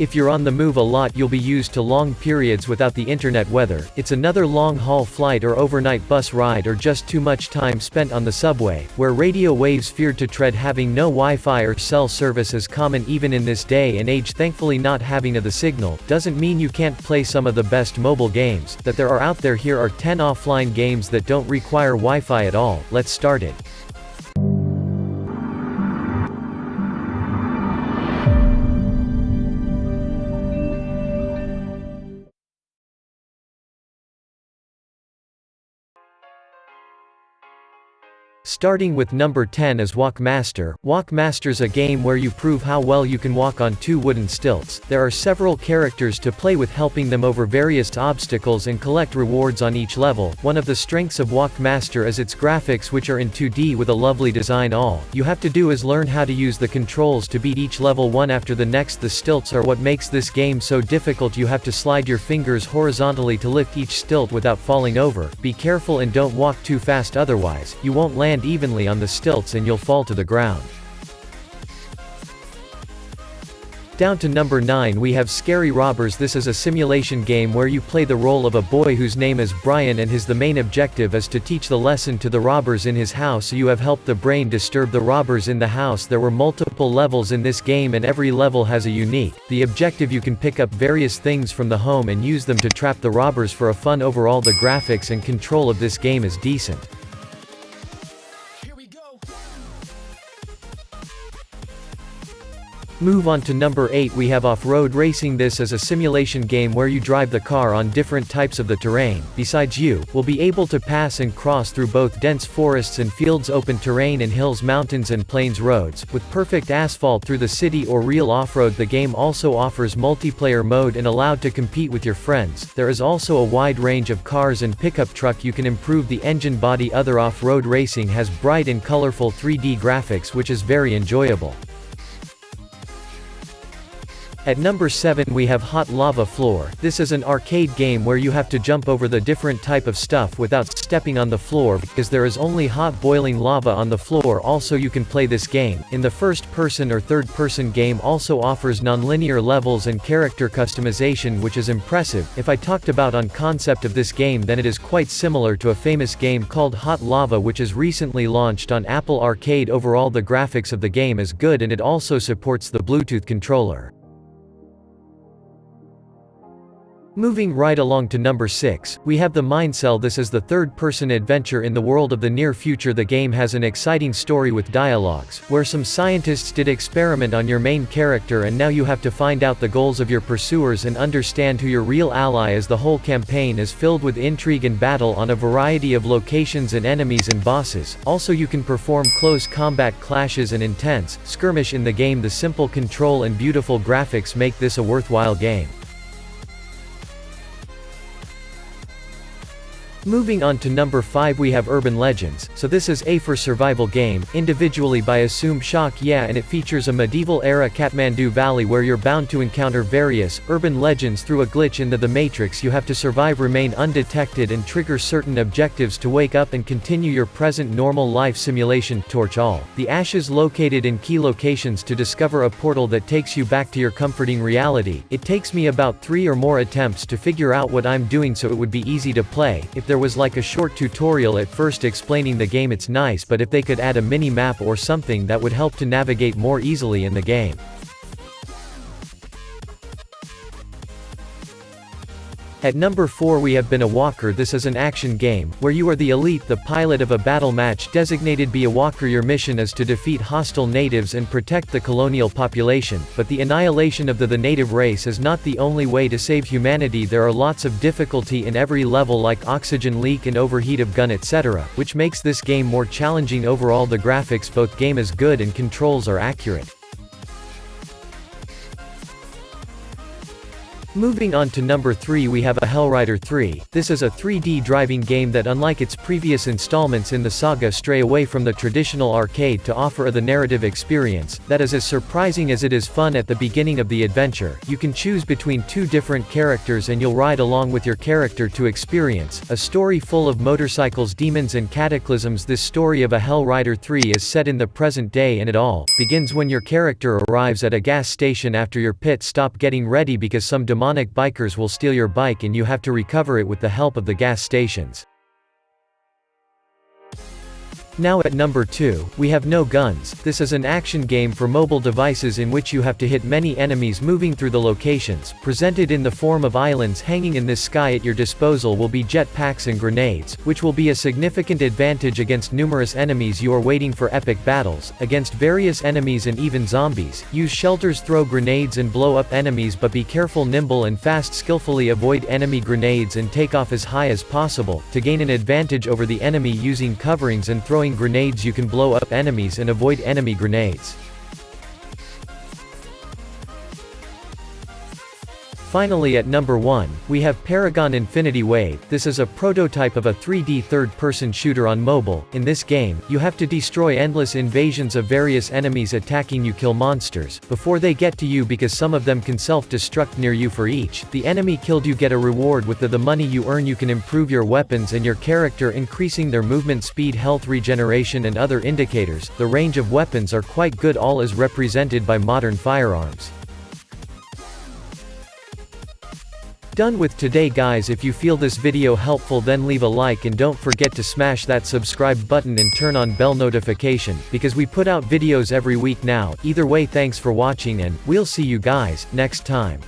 If you're on the move a lot, you'll be used to long periods without the internet, whether it's another long-haul flight or overnight bus ride or just too much time spent on the subway, where radio waves feared to tread. Having no Wi-Fi or cell service is common even in this day and age. Thankfully, not having the signal doesn't mean you can't play some of the best mobile games that there are out there. Here are 10 offline games that don't require Wi-Fi at all. Let's start it. Starting with number 10 is Walkmaster. Walkmaster's a game where you prove how well you can walk on 2 wooden stilts. There are several characters to play with, helping them over various obstacles and collect rewards on each level. One of the strengths of Walkmaster is its graphics, which are in 2D with a lovely design. All you have to do is learn how to use the controls to beat each level one after the next. The stilts are what makes this game so difficult. You have to slide your fingers horizontally to lift each stilt without falling over. Be careful and don't walk too fast, otherwise, you won't land evenly on the stilts and you'll fall to the ground. Down to number 9 we have Scary Robbers. This is a simulation game where you play the role of a boy whose name is Brian, and the main objective is to teach the lesson to the robbers in his house. You have helped the brain disturb the robbers in the house. There were multiple levels in this game and every level has a unique the objective. You can pick up various things from the home and use them to trap the robbers for a fun. Overall, the graphics and control of this game is decent. Move on to number 8 we have Off-Road Racing. This is a simulation game where you drive the car on different types of the terrain. Besides, you will be able to pass and cross through both dense forests and fields, open terrain and hills, mountains and plains, roads with perfect asphalt through the city or real off-road. The game also offers multiplayer mode and allowed to compete with your friends. There is also a wide range of cars and pickup truck. You can improve the engine body. Other off-road racing has bright and colorful 3D graphics, which is very enjoyable. At number 7 we have Hot Lava Floor. This is an arcade game where you have to jump over the different type of stuff without stepping on the floor, because there is only hot boiling lava on the floor. Also, you can play this game in the first person or third person. Game also offers non-linear levels and character customization, which is impressive. If I talked about on concept of this game, then it is quite similar to a famous game called Hot Lava, which is recently launched on Apple Arcade. Overall, the graphics of the game is good and it also supports the Bluetooth controller. Moving right along to number 6, we have the Mindcell. This is the third-person adventure in the world of the near future. The game has an exciting story with dialogues, where some scientists did experiment on your main character, and now you have to find out the goals of your pursuers and understand who your real ally is. The whole campaign is filled with intrigue and battle on a variety of locations and enemies and bosses. Also, you can perform close combat clashes and intense skirmish in the game. The simple control and beautiful graphics make this a worthwhile game. Moving on to number 5 we have Urban Legends. So this is a for survival game, individually by Assume Shock, and it features a medieval-era Kathmandu Valley where you're bound to encounter various urban legends through a glitch in the Matrix. You have to survive, remain undetected and trigger certain objectives to wake up and continue your present normal life. Simulation. Torch all the ashes located in key locations to discover a portal that takes you back to your comforting reality. It takes me about 3 or more attempts to figure out what I'm doing, so it would be easy to play. If there was like a short tutorial at first explaining the game, it's nice, but if they could add a mini map or something, that would help to navigate more easily in the game. At number 4 we have Been a Walker. This is an action game, where you are the elite, the pilot of a battle match designated Be a Walker. Your mission is to defeat hostile natives and protect the colonial population, but the annihilation of the native race is not the only way to save humanity. There are lots of difficulty in every level, like oxygen leak and overheat of gun, etc., which makes this game more challenging. Overall, the graphics both game is good and controls are accurate. Moving on to number 3, we have a Hellrider 3. This is a 3D driving game that, unlike its previous installments in the saga, stray away from the traditional arcade to offer the narrative experience that is as surprising as it is fun at the beginning of the adventure. You can choose between 2 different characters and you'll ride along with your character to experience a story full of motorcycles, demons and cataclysms. This story of a Hellrider 3 is set in the present day, and it all begins when your character arrives at a gas station after your pit stop getting ready because some demonic bikers will steal your bike and you have to recover it with the help of the gas stations. Now at number 2, we have No Guns. This is an action game for mobile devices in which you have to hit many enemies moving through the locations. Presented in the form of islands hanging in this sky, at your disposal will be jetpacks and grenades, which will be a significant advantage against numerous enemies. You are waiting for epic battles against various enemies and even zombies. Use shelters, throw grenades and blow up enemies, but be careful, nimble and fast. Skillfully avoid enemy grenades and take off as high as possible to gain an advantage over the enemy. Using coverings and throwing grenades, you can blow up enemies and avoid enemy grenades. Finally at number 1, we have Paragon Infinity Wave. This is a prototype of a 3D third-person shooter on mobile. In this game, you have to destroy endless invasions of various enemies attacking you. Kill monsters before they get to you because some of them can self-destruct near you. For each the enemy killed, you get a reward. With the money you earn, you can improve your weapons and your character, increasing their movement speed, health regeneration and other indicators. The range of weapons are quite good, all is represented by modern firearms. Done with today guys. If you feel this video helpful, then leave a like and don't forget to smash that subscribe button and turn on bell notification, because we put out videos every week now. Either way, thanks for watching and we'll see you guys next time.